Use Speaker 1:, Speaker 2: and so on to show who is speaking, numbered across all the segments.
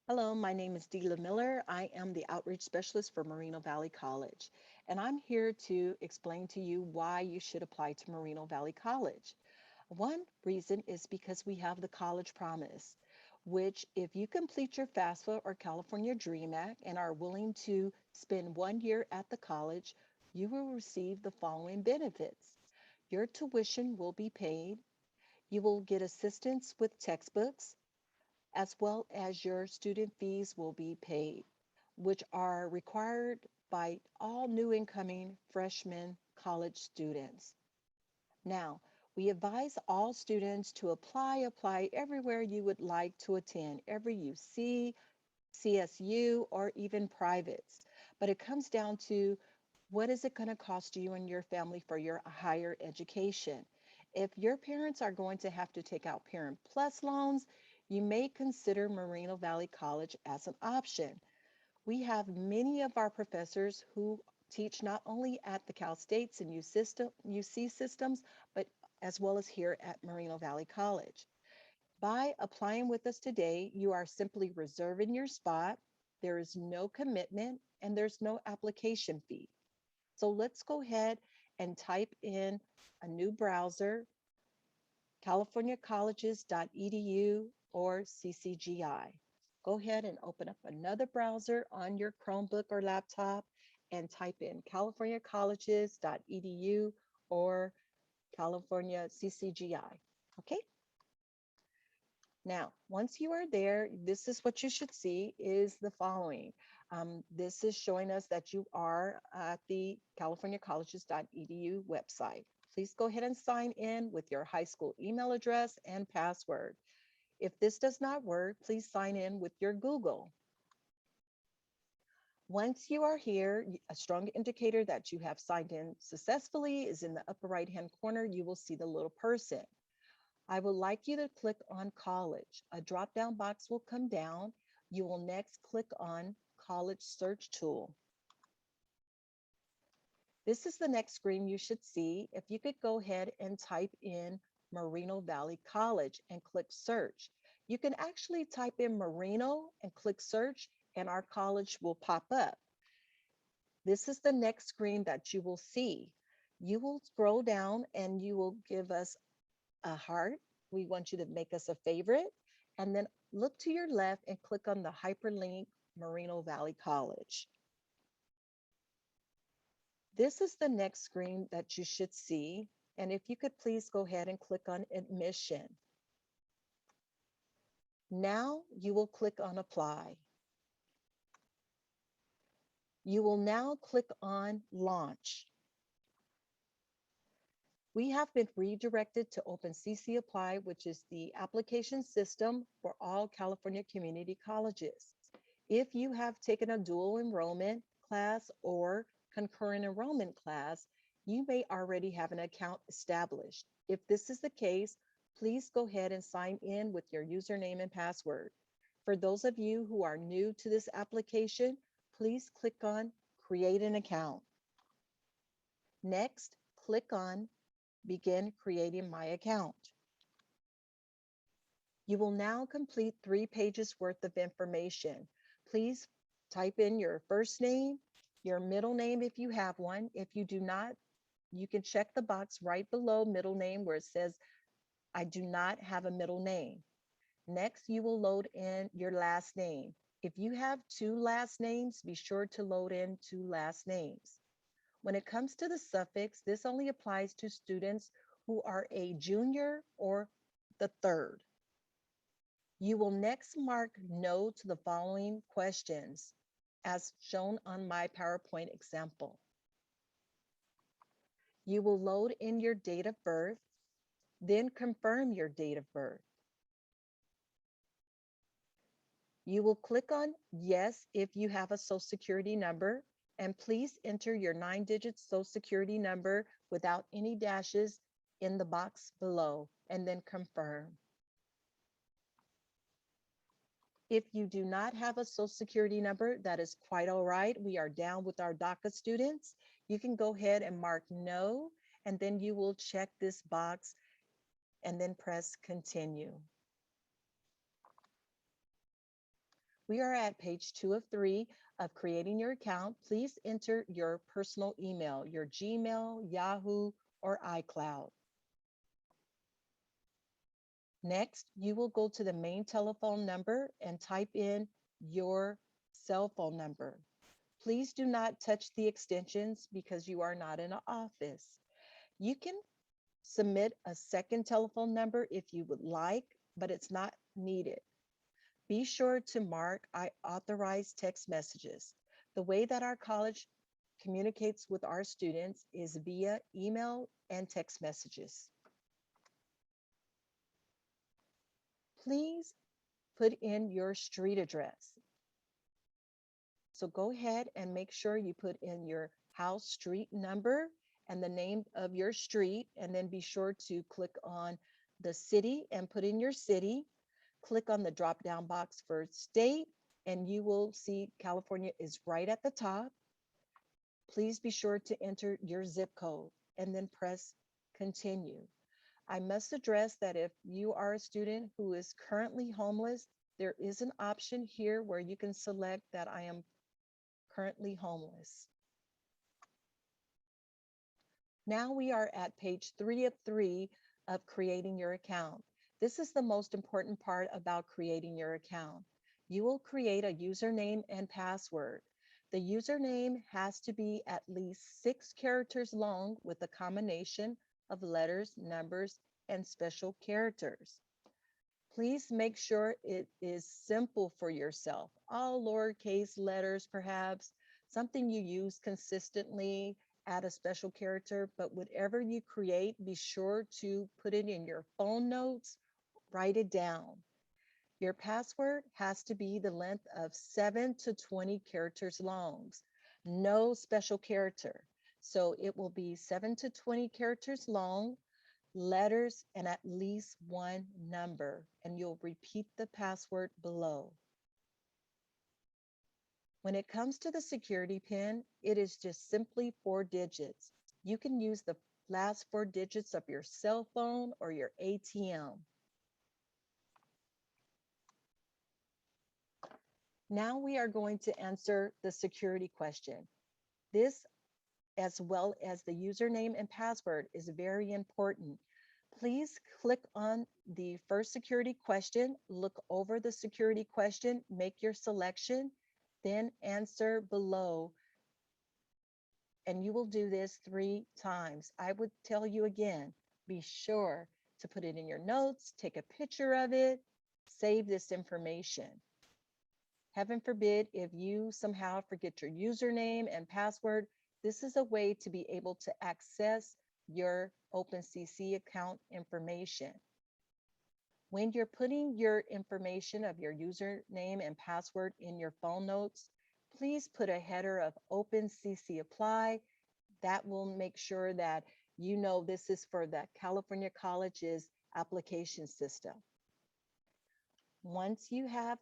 Speaker 1: Hello, my name is Delia Miller. I am the outreach specialist for Moreno Valley College, and I'm here to explain to you why you should apply to Moreno Valley College. One reason is because we have the College Promise, which, if you complete your FAFSA or California Dream Act and are willing to spend 1 year at the college, you will receive the following benefits. Your tuition will be paid, you will get assistance with textbooks, as well as your student fees will be paid, which are required by all new incoming freshman college students. Now, we advise all students to apply everywhere you would like to attend, every UC, CSU, or even privates. But it comes down to what is it going to cost you and your family for your higher education? If your parents are going to have to take out Parent Plus loans, you may consider Moreno Valley College as an option. We have many of our professors who teach not only at the Cal States and UC systems, but as well as here at Moreno Valley College. By applying with us today, you are simply reserving your spot. There is no commitment and there's no application fee. So let's go ahead and type in a new browser, californiacolleges.edu or CCGI. Go ahead and open up another browser on your Chromebook or laptop and type in californiacolleges.edu or California CCGI. Okay, now, once you are there, this is what you should see is the following. This is showing us that you are at the californiacolleges.edu website. Please go ahead and sign in with your high school email address and password. If this does not work, please sign in with your Google. Once you are here, a strong indicator that you have signed in successfully is in the upper right-hand corner. You will see the little person. I would like you to click on college. A drop-down box will come down. You will next click on college search tool. This is the next screen you should see. If you could go ahead and type in Moreno Valley College and click search. You can actually type in Moreno and click search and our college will pop up. This is the next screen that you will see. You will scroll down and you will give us a heart. We want you to make us a favorite. And then look to your left and click on the hyperlink Moreno Valley College. This is the next screen that you should see. And if you could please go ahead and click on admission. Now you will click on apply. You will now click on launch. We have been redirected to OpenCC Apply, which is the application system for all California community colleges. If you have taken a dual enrollment class or concurrent enrollment class, you may already have an account established. If this is the case, please go ahead and sign in with your username and password. For those of you who are new to this application, please click on Create an Account. Next, click on Begin creating my account. You will now complete 3 pages worth of information. Please type in your first name, your middle name if you have one. If you do not, you can check the box right below middle name where it says, I do not have a middle name. Next, you will load in your last name. If you have 2 last names, be sure to load in 2 last names. When it comes to the suffix, this only applies to students who are a junior or the third. You will next mark no to the following questions as shown on my PowerPoint example. You will load in your date of birth, then confirm your date of birth. You will click on yes if you have a social security number, and please enter your 9-digit social security number without any dashes in the box below, and then confirm. If you do not have a social security number, that is quite all right. We are down with our DACA students. You can go ahead and mark no, and then you will check this box and then press continue. We are at page 2 of 3 of creating your account. Please enter your personal email, your Gmail, Yahoo, or iCloud. Next, you will go to the main telephone number and type in your cell phone number. Please do not touch the extensions because you are not in an office. You can submit a second telephone number if you would like, but it's not needed. Be sure to mark I authorize text messages. The way that our college communicates with our students is via email and text messages. Please put in your street address. So go ahead and make sure you put in your house street number and the name of your street, and then be sure to click on the city and put in your city. Click on the drop down box for state, and you will see California is right at the top. Please be sure to enter your zip code and then press continue. I must address that if you are a student who is currently homeless, there is an option here where you can select that I am currently homeless. Now we are at page 3 of 3 of creating your account. This is the most important part about creating your account. You will create a username and password. The username has to be at least 6 characters long with a combination of letters, numbers, and special characters. Please make sure it is simple for yourself. All lowercase letters, perhaps, something you use consistently, add a special character, but whatever you create, be sure to put it in your phone notes, write it down. Your password has to be the length of 7 to 20 characters long. No special character. So it will be 7 to 20 characters long, letters, and at least one number, and you'll repeat the password below. When it comes to the security pin, it is just simply 4 digits. You can use the last 4 digits of your cell phone or your ATM. Now we are going to answer the security question. This, as well as the username and password, is very important. Please click on the first security question, look over the security question, make your selection, then answer below. And you will do this 3 times. I would tell you again, be sure to put it in your notes, take a picture of it, save this information. Heaven forbid if you somehow forget your username and password, this is a way to be able to access your OpenCC account information. When you're putting your information of your username and password in your phone notes, please put a header of OpenCC apply. That will make sure that you know this is for the California College's application system. Once you have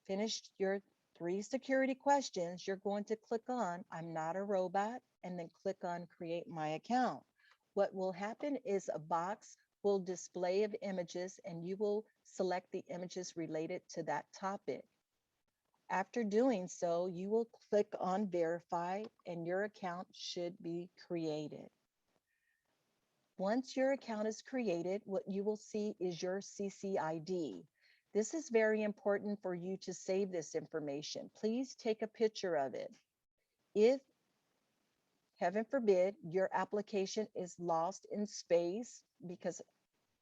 Speaker 1: finished your 3 security questions, you're going to click on I'm not a robot and then click on create my account. What will happen is a box will display of images and you will select the images related to that topic. After doing so, you will click on verify and your account should be created. Once your account is created, what you will see is your CCID. This is very important for you to save this information. Please take a picture of it. If, heaven forbid, your application is lost in space, because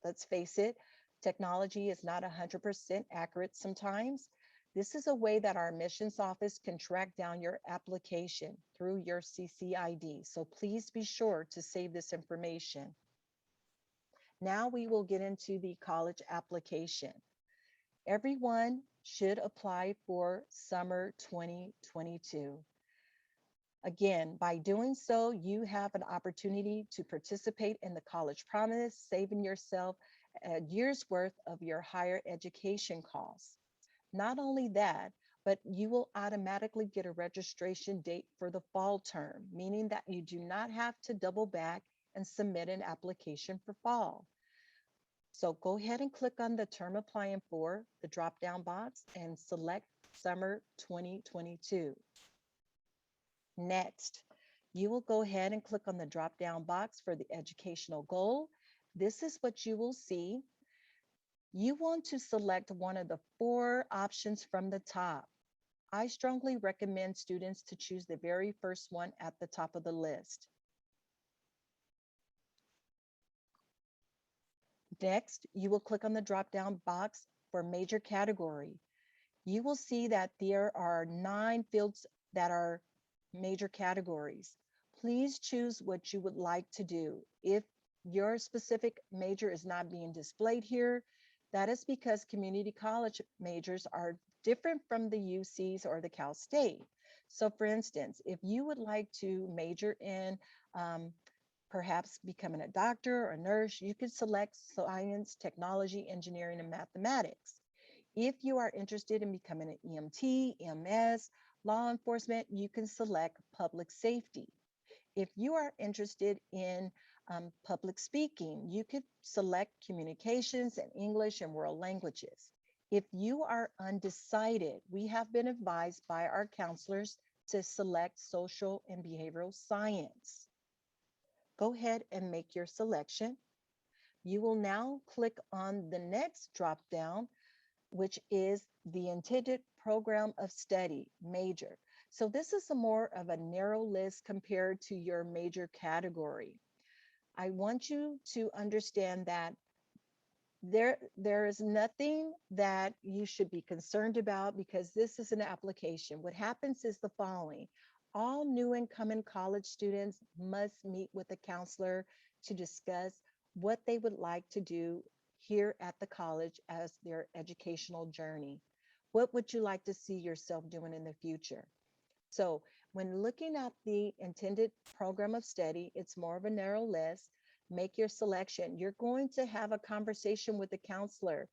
Speaker 1: let's face it, technology is not 100% accurate sometimes. This is a way that our admissions office can track down your application through your CCID. So please be sure to save this information. Now we will get into the college application. Everyone should apply for summer 2022. Again, by doing so, you have an opportunity to participate in the College Promise, saving yourself a year's worth of your higher education costs. Not only that, but you will automatically get a registration date for the fall term, meaning that you do not have to double back and submit an application for fall. So go ahead and click on the term applying for, the drop down box, and select summer 2022. Next, you will go ahead and click on the drop down box for the educational goal. This is what you will see. You want to select one of the four options from the top. I strongly recommend students to choose the very first one at the top of the list. Next, you will click on the drop-down box for major category. You will see that there are 9 fields that are major categories. Please choose what you would like to do. If your specific major is not being displayed here, that is because community college majors are different from the UCs or the Cal State. So for instance, if you would like to major in um, perhaps becoming a doctor or a nurse, you could select science, technology, engineering, and mathematics. If you are interested in becoming an EMT, EMS, law enforcement, you can select public safety. If you are interested in public speaking, you could select communications and English and world languages. If you are undecided, we have been advised by our counselors to select social and behavioral science. Go ahead and make your selection. You will now click on the next drop down, which is the intended program of study major. So this is a more of a narrow list compared to your major category. I want you to understand that there is nothing that you should be concerned about because this is an application. What happens is the following. All new incoming college students must meet with a counselor to discuss what they would like to do here at the college as their educational journey. What would you like to see yourself doing in the future? So when looking at the intended program of study, it's more of a narrow list. Make your selection. You're going to have a conversation with the counselor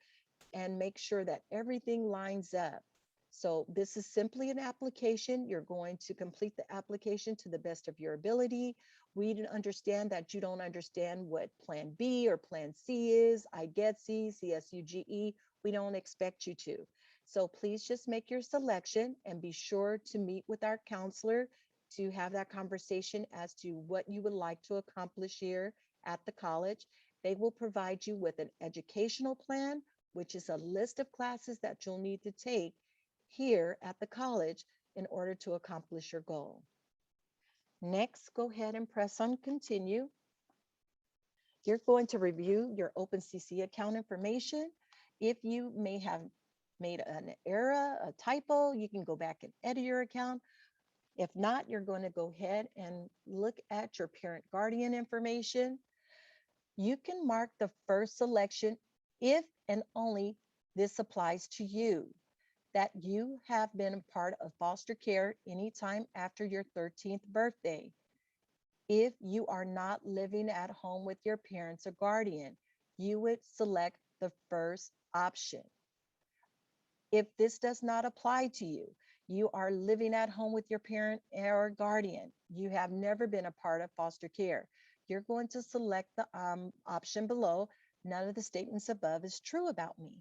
Speaker 1: and make sure that everything lines up. So this is simply an application. You're going to complete the application to the best of your ability. We understand that you don't understand what Plan B or Plan C is, IGETC, CSUGE. We don't expect you to. So please just make your selection and be sure to meet with our counselor to have that conversation as to what you would like to accomplish here at the college. They will provide you with an educational plan, which is a list of classes that you'll need to take here at the college in order to accomplish your goal. Next, go ahead and press on continue. You're going to review your OpenCC account information. If you may have made an error, a typo, you can go back and edit your account. If not, you're going to go ahead and look at your parent guardian information. You can mark the first selection if and only this applies to you, that you have been a part of foster care anytime after your 13th birthday. If you are not living at home with your parents or guardian, you would select the first option. If this does not apply to you, you are living at home with your parent or guardian, you have never been a part of foster care, you're going to select the option below. None of the statements above is true about me.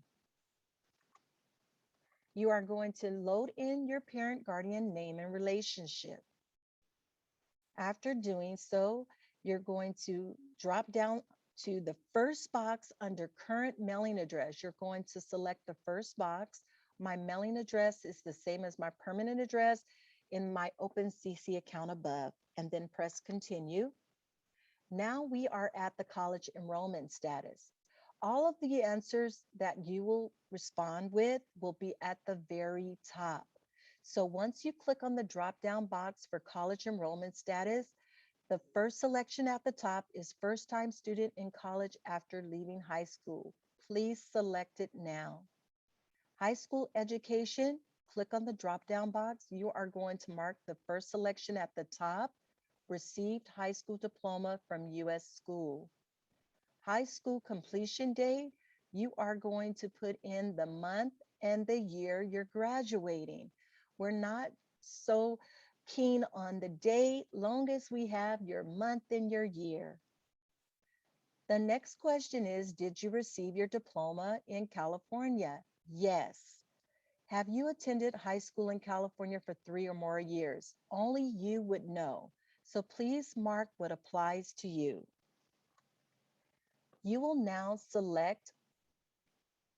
Speaker 1: You are going to load in your parent guardian name and relationship. After doing so, you're going to drop down to the first box under current mailing address. You're going to select the first box. My mailing address is the same as my permanent address in my OpenCC account above, and then press continue. Now we are at the college enrollment status. All of the answers that you will respond with will be at the very top. So once you click on the drop-down box for college enrollment status, the first selection at the top is first-time student in college after leaving high school. Please select it now. High school education, click on the drop-down box. You are going to mark the first selection at the top, received high school diploma from U.S. school. High school completion day, you are going to put in the month and the year you're graduating. We're not so keen on the date, long as we have your month and your year. The next question is, did you receive your diploma in California? Yes. Have you attended high school in California for 3 or more years? Only you would know. So please mark what applies to you. You will now select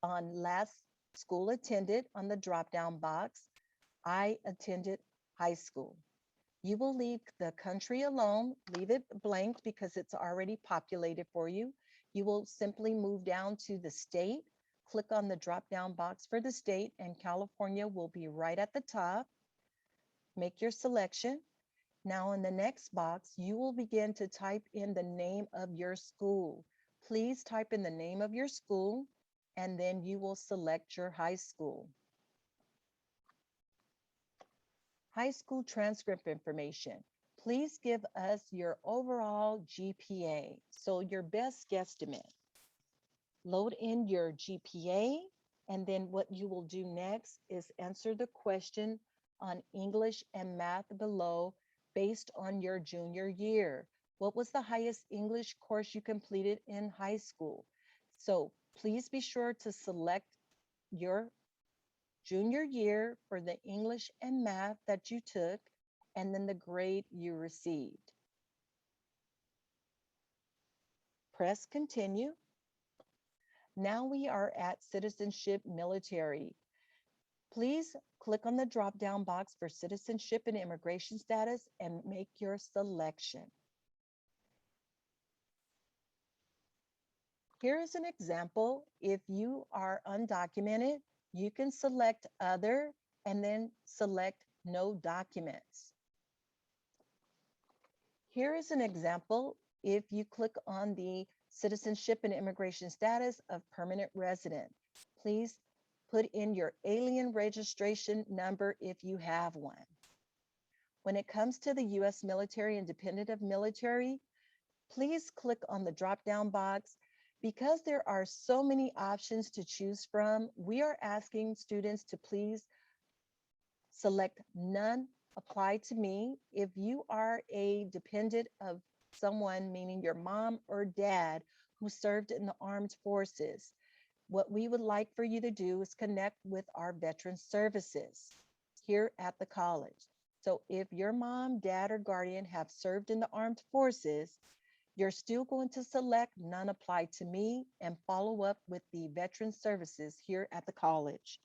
Speaker 1: on last school attended on the drop-down box. I attended high school. You will leave the country alone, leave it blank because it's already populated for you. You will simply move down to the state, click on the drop-down box for the state, and California will be right at the top. Make your selection. Now in the next box, you will begin to type in the name of your school. Please type in the name of your school, and then you will select your high school. High school transcript information. Please give us your overall GPA, so your best guesstimate. Load in your GPA, and then what you will do next is answer the question on English and math below based on your junior year. What was the highest English course you completed in high school? So please be sure to select your junior year for the English and math that you took, and then the grade you received. Press continue. Now we are at citizenship military. Please click on the drop-down box for citizenship and immigration status and make your selection. Here is an example. If you are undocumented, you can select other and then select no documents. Here is an example. If you click on the citizenship and immigration status of permanent resident, please put in your alien registration number if you have one. When it comes to the U.S. military and dependent of military, please click on the drop-down box. Because there are so many options to choose from, we are asking students to please select none apply to me. If you are a dependent of someone, meaning your mom or dad who served in the armed forces, what we would like for you to do is connect with our veteran services here at the college. So if your mom, dad, or guardian have served in the armed forces, you're still going to select none apply to me and follow up with the veteran services here at the college.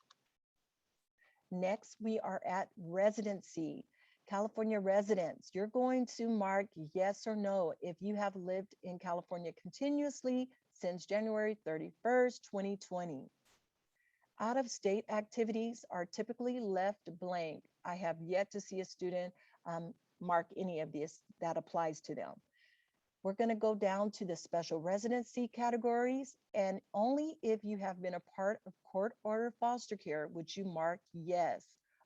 Speaker 1: Next, we are at residency. California residents, you're going to mark yes or no if you have lived in California continuously since January 31st, 2020. Out-of-state activities are typically left blank. I have yet to see a student mark any of this that applies to them. We're going to go down to the special residency categories, and only if you have been a part of court order foster care would you mark yes.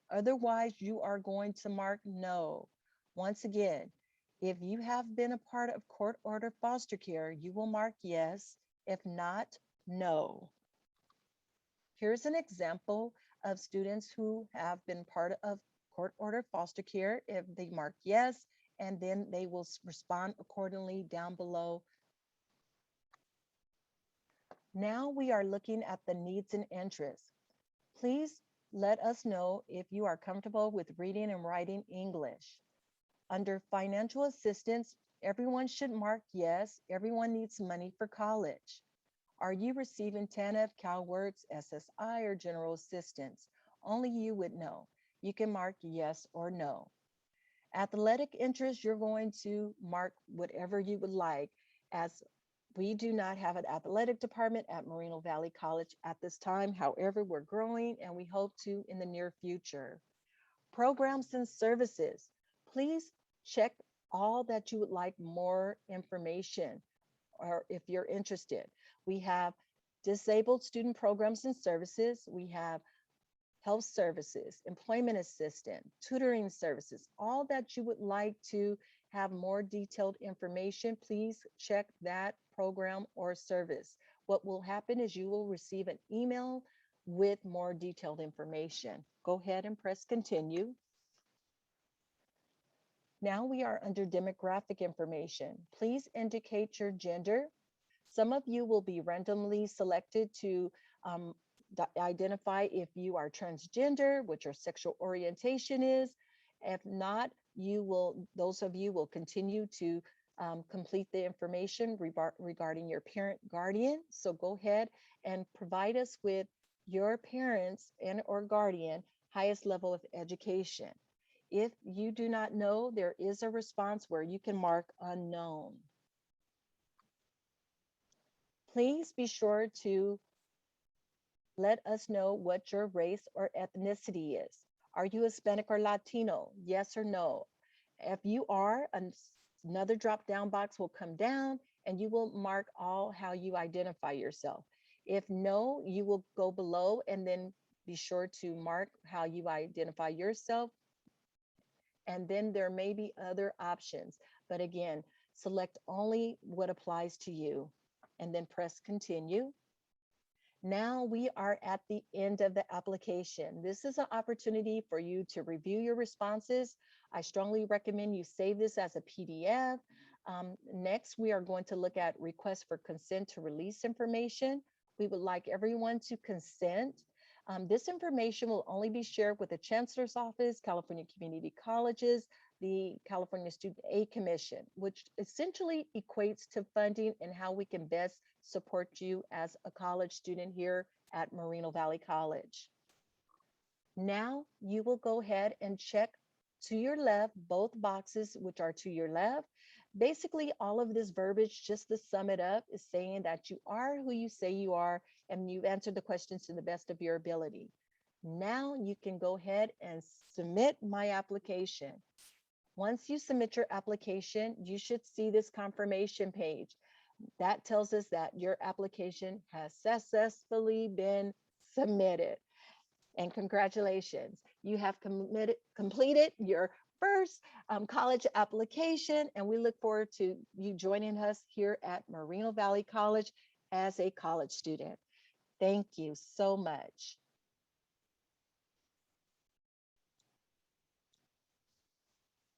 Speaker 1: Otherwise, you are going to mark no. Once again, if you have been a part of court order foster care, you will mark yes. If not, no. Here's an example of students who have been part of court order foster care. If they mark yes, and then they will respond accordingly down below. Now we are looking at the needs and interests. Please let us know if you are comfortable with reading and writing English. Under financial assistance, everyone should mark yes, everyone needs money for college. Are you receiving TANF, CalWORKS, SSI, or general assistance? Only you would know. You can mark yes or no. Athletic interest, you're going to mark whatever you would like, as we do not have an athletic department at Moreno Valley College at this time. However, we're growing and we hope to in the near future. Programs and services, please check all that you would like more information or if you're interested. We have disabled student programs and services. We have health services, employment assistance, tutoring services, all that you would like to have more detailed information, please check that program or service. What will happen is you will receive an email with more detailed information. Go ahead and press continue. Now we are under demographic information. Please indicate your gender. Some of you will be randomly selected to um, identify if you are transgender, what your sexual orientation is. If not, those of you will continue to complete the information regarding your parent guardian. So go ahead and provide us with your parents and or guardian highest level of education. If you do not know, there is a response where you can mark unknown. Please be sure to let us know what your race or ethnicity is. Are you Hispanic or Latino? Yes or no? If you are, another drop down box will come down and you will mark all how you identify yourself. If no, you will go below and then be sure to mark how you identify yourself. And then there may be other options. But again, select only what applies to you and then press continue. Now we are at the end of the application. This is an opportunity for you to review your responses. I strongly recommend you save this as a PDF. Next, we are going to look at requests for consent to release information. We would like everyone to consent. This information will only be shared with the Chancellor's Office, California Community Colleges, the California Student Aid Commission, which essentially equates to funding and how we can best support you as a college student here at Moreno Valley College. Now you will go ahead and check to your left, both boxes which are to your left. Basically, all of this verbiage, just to sum it up, is saying that you are who you say you are and you've answered the questions to the best of your ability. Now you can go ahead and submit my application. Once you submit your application, you should see this confirmation page. That tells us that your application has successfully been submitted. And congratulations, you have completed your first college application, and we look forward to you joining us here at Moreno Valley College as a college student. Thank you so much.